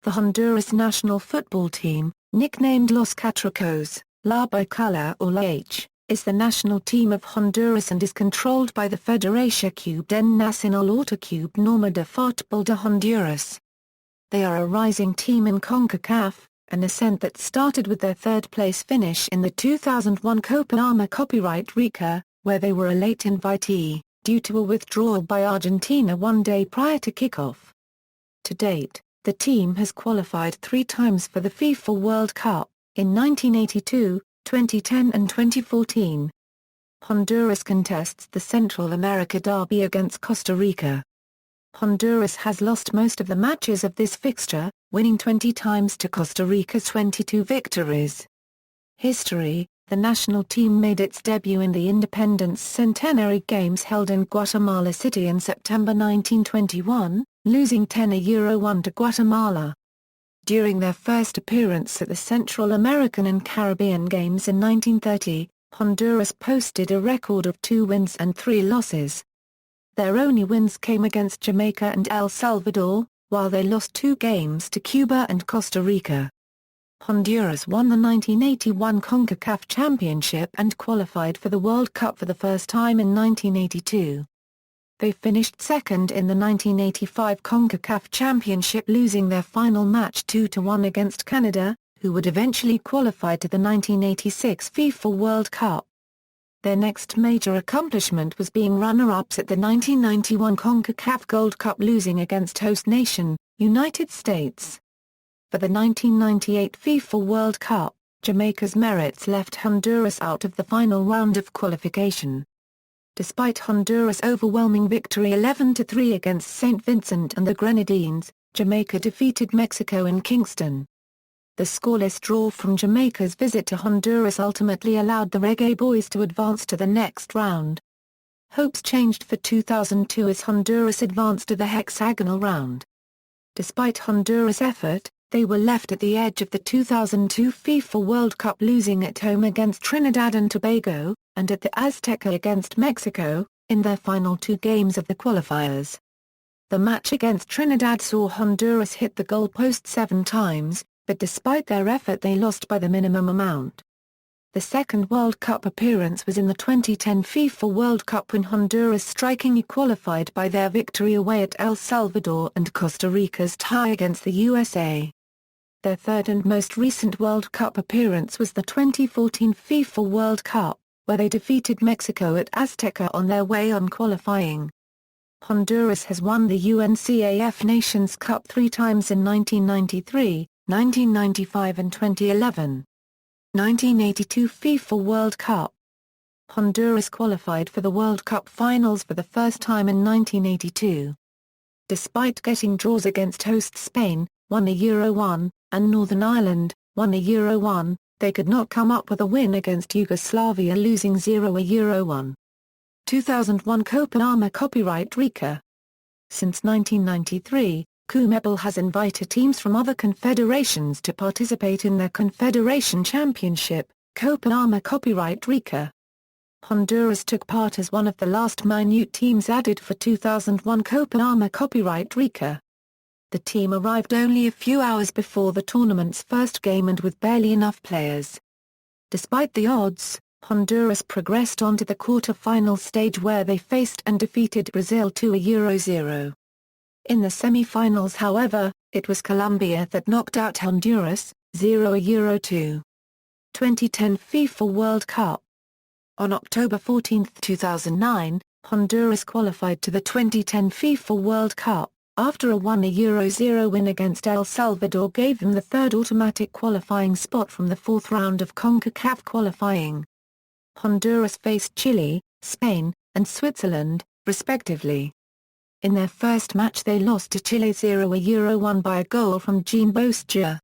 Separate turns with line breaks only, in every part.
The Honduras national football team, nicknamed Los Catrachos, La Bicolor or La H, is the national team of Honduras and is controlled by the Federación Nacional Autónoma de Fútbol de Honduras. They are a rising team in CONCACAF, an ascent that started with their third-place finish in the 2001 Copa América, where they were a late invitee, due to a withdrawal by Argentina one day prior to kickoff. To date, the team has qualified 3 times for the FIFA World Cup, in 1982, 2010 and 2014. Honduras contests the Central America Derby against Costa Rica. Honduras has lost most of the matches of this fixture, winning 20 times to Costa Rica's 22 victories. History: the national team made its debut in the Independence Centenary Games held in Guatemala City in September 1921, losing 10-1 to Guatemala. During their first appearance at the Central American and Caribbean Games in 1930, Honduras posted a record of 2 wins and 3 losses. Their only wins came against Jamaica and El Salvador, while they lost 2 games to Cuba and Costa Rica. Honduras won the 1981 CONCACAF Championship and qualified for the World Cup for the first time in 1982. They finished second in the 1985 CONCACAF Championship, losing their final match 2-1 against Canada, who would eventually qualify to the 1986 FIFA World Cup. Their next major accomplishment was being runner-ups at the 1991 CONCACAF Gold Cup, losing against host nation, United States. For the 1998 FIFA World Cup, Jamaica's merits left Honduras out of the final round of qualification. Despite Honduras' overwhelming victory 11-3 against St. Vincent and the Grenadines, Jamaica defeated Mexico in Kingston. The scoreless draw from Jamaica's visit to Honduras ultimately allowed the Reggae Boys to advance to the next round. Hopes changed for 2002 as Honduras advanced to the hexagonal round. Despite Honduras' effort, they were left at the edge of the 2002 FIFA World Cup, losing at home against Trinidad and Tobago, and at the Azteca against Mexico, in their final 2 games of the qualifiers. The match against Trinidad saw Honduras hit the goalpost 7 times, but despite their effort they lost by the minimum amount. The second World Cup appearance was in the 2010 FIFA World Cup, when Honduras strikingly qualified by their victory away at El Salvador and Costa Rica's tie against the USA. Their third and most recent World Cup appearance was the 2014 FIFA World Cup, where they defeated Mexico at Azteca on their way on qualifying. Honduras has won the UNCAF Nations Cup 3 times in 1993, 1995 and 2011. 1982 FIFA World Cup. Honduras qualified for the World Cup finals for the first time in 1982. Despite getting draws against host Spain, 1-1, and Northern Ireland, 1-1, they could not come up with a win against Yugoslavia, losing 0-1. 2001 Copa América. Since 1993, CONMEBOL has invited teams from other confederations to participate in their Confederation Championship, Copa América. Honduras took part as one of the last minute teams added for 2001 Copa América. The team arrived only a few hours before the tournament's first game and with barely enough players. Despite the odds, Honduras progressed on to the quarter-final stage, where they faced and defeated Brazil 2-0. In the semi-finals, however, it was Colombia that knocked out Honduras, 0-2. 2010 FIFA World Cup. On October 14, 2009, Honduras qualified to the 2010 FIFA World Cup, after a 1-0 win against El Salvador gave them the 3rd automatic qualifying spot from the 4th round of CONCACAF qualifying. Honduras faced Chile, Spain, and Switzerland, respectively. In their first match they lost to Chile 0-1 by a goal from Jean Bostia.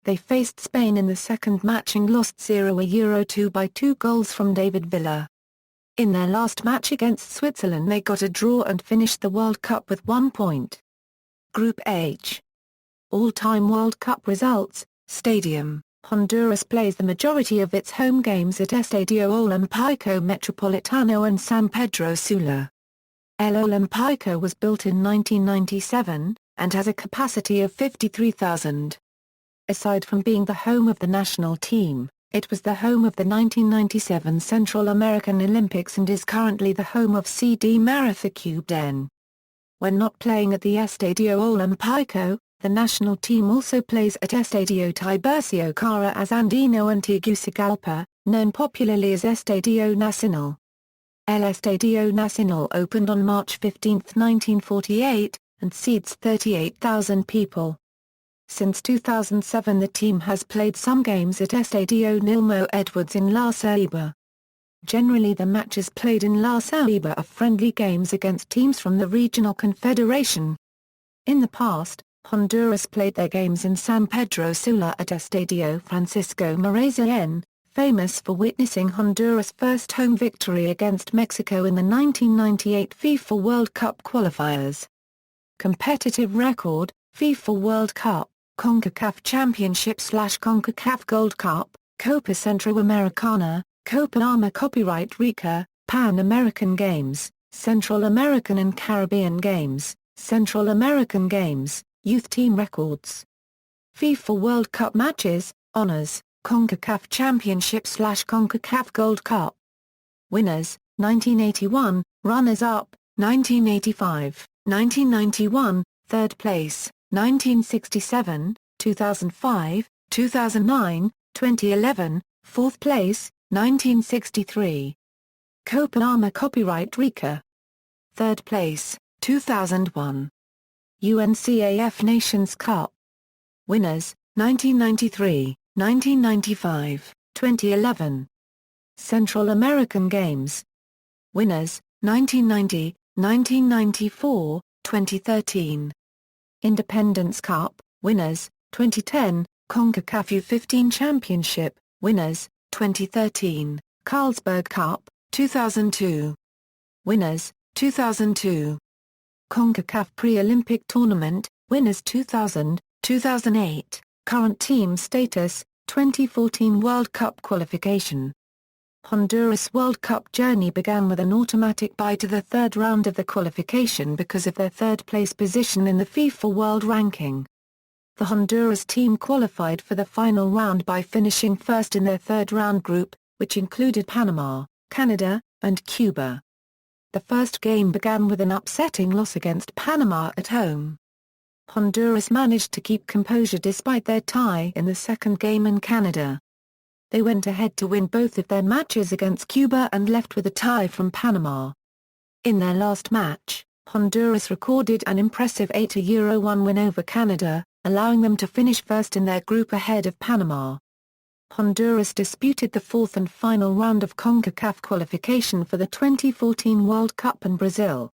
They faced Spain in the second match and lost 0-2 by 2 goals from David Villa. In their last match against Switzerland they got a draw and finished the World Cup with 1 point. Group H. All-time World Cup results. Stadium. Honduras plays the majority of its home games at Estadio Olímpico Metropolitano and San Pedro Sula. El Olímpico was built in 1997, and has a capacity of 53,000. Aside from being the home of the national team, it was the home of the 1997 Central American Olympics and is currently the home of CD Maracaibo Den. When not playing at the Estadio Olimpico, the national team also plays at Estadio Tiburcio Caras Andino and Tegucigalpa, known popularly as Estadio Nacional. El Estadio Nacional opened on March 15, 1948, and seats 38,000 people. Since 2007 the team has played some games at Estadio Nilmo Edwards in La Ceiba. Generally the matches played in La Ceiba are friendly games against teams from the regional confederation. In the past, Honduras played their games in San Pedro Sula at Estadio Francisco Morazán, famous for witnessing Honduras' first home victory against Mexico in the 1998 FIFA World Cup qualifiers. Competitive record, FIFA World Cup, CONCACAF Championship/CONCACAF Gold Cup, Copa Centroamericana, Copa América Copyright Rica, Pan American Games, Central American and Caribbean Games, Central American Games, Youth Team Records. FIFA World Cup Matches, Honors, CONCACAF Championship/CONCACAF Gold Cup. Winners, 1981, runners-up, 1985, 1991, third place, 1967, 2005, 2009, 2011, fourth place, 1963. Copa América Copyright Rica. Third place, 2001. UNCAF Nations Cup. Winners, 1993, 1995, 2011. Central American Games. Winners, 1990, 1994, 2013. Independence Cup, winners, 2010, CONCACAF U15 Championship, winners, 2013, Carlsberg Cup, 2002. Winners, 2002. CONCACAF Pre-Olympic Tournament, winners 2000, 2008, current team status, 2014 World Cup qualification. Honduras World Cup journey began with an automatic bye to the third round of the qualification because of their third-place position in the FIFA World Ranking. The Honduras team qualified for the final round by finishing first in their third-round group, which included Panama, Canada, and Cuba. The first game began with an upsetting loss against Panama at home. Honduras managed to keep composure despite their tie in the second game in Canada. They went ahead to win both of their matches against Cuba and left with a tie from Panama. In their last match, Honduras recorded an impressive 8-1 win over Canada, allowing them to finish first in their group ahead of Panama. Honduras disputed the fourth and final round of CONCACAF qualification for the 2014 World Cup in Brazil.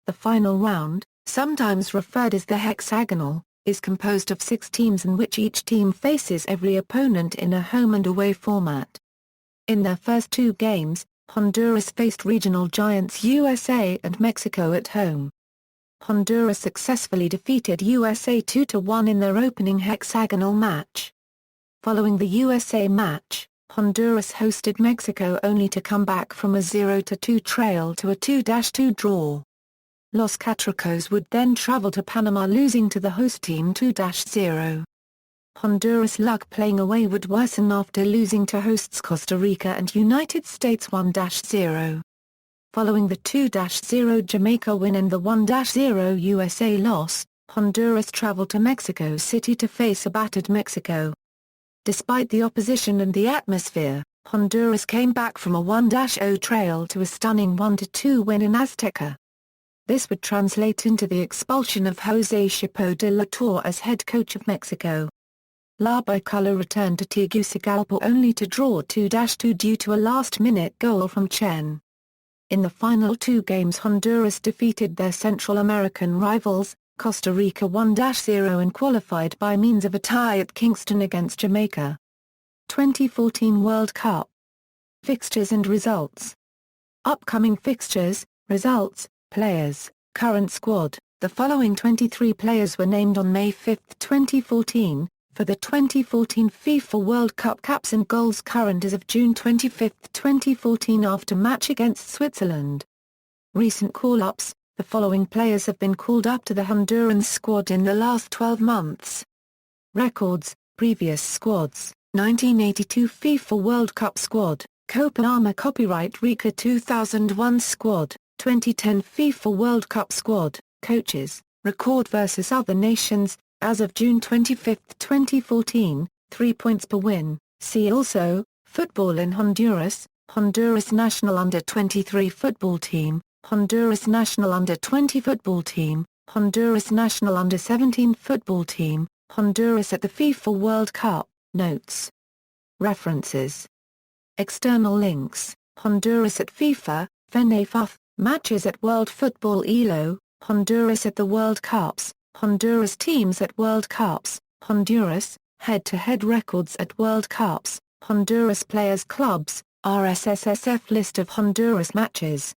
The final round, sometimes referred as the hexagonal, is composed of 6 teams in which each team faces every opponent in a home and away format. In their first 2 games, Honduras faced regional giants USA and Mexico at home. Honduras successfully defeated USA 2-1 in their opening hexagonal match. Following the USA match, Honduras hosted Mexico only to come back from a 0-2 trail to a 2-2 draw. Los Catrachos would then travel to Panama losing to the host team 2-0. Honduras' luck playing away would worsen after losing to hosts Costa Rica and United States 1-0. Following the 2-0 Jamaica win and the 1-0 USA loss, Honduras traveled to Mexico City to face a battered Mexico. Despite the opposition and the atmosphere, Honduras came back from a 1-0 trail to a stunning 1-2 win in Azteca. This would translate into the expulsion of José Chapo de la Torre as head coach of Mexico. La Bicolor returned to Tegucigalpa only to draw 2-2 due to a last-minute goal from Chen. In the final 2 games Honduras defeated their Central American rivals, Costa Rica 1-0 and qualified by means of a tie at Kingston against Jamaica. 2014 World Cup. Fixtures and results. Upcoming fixtures, results, players, current squad. The following 23 players were named on May 5, 2014, for the 2014 FIFA World Cup caps and goals current as of June 25, 2014 after match against Switzerland. Recent call-ups, The following players have been called up to the Honduran squad in the last 12 months. Records, previous squads, 1982 FIFA World Cup squad, Copa América copyright Rica 2001 squad, 2010 FIFA World Cup squad, coaches, record versus other nations, as of June 25, 2014, 3 points per win. See also, Football in Honduras, Honduras national under-23 football team, Honduras national under-20 football team, Honduras national under-17 football team, Honduras at the FIFA World Cup. Notes. References. External links, Honduras at FIFA, FENAFUTH, matches at World Football ELO, Honduras at the World Cups, Honduras teams at World Cups, Honduras, head-to-head records at World Cups, Honduras players clubs, RSSSF list of Honduras matches.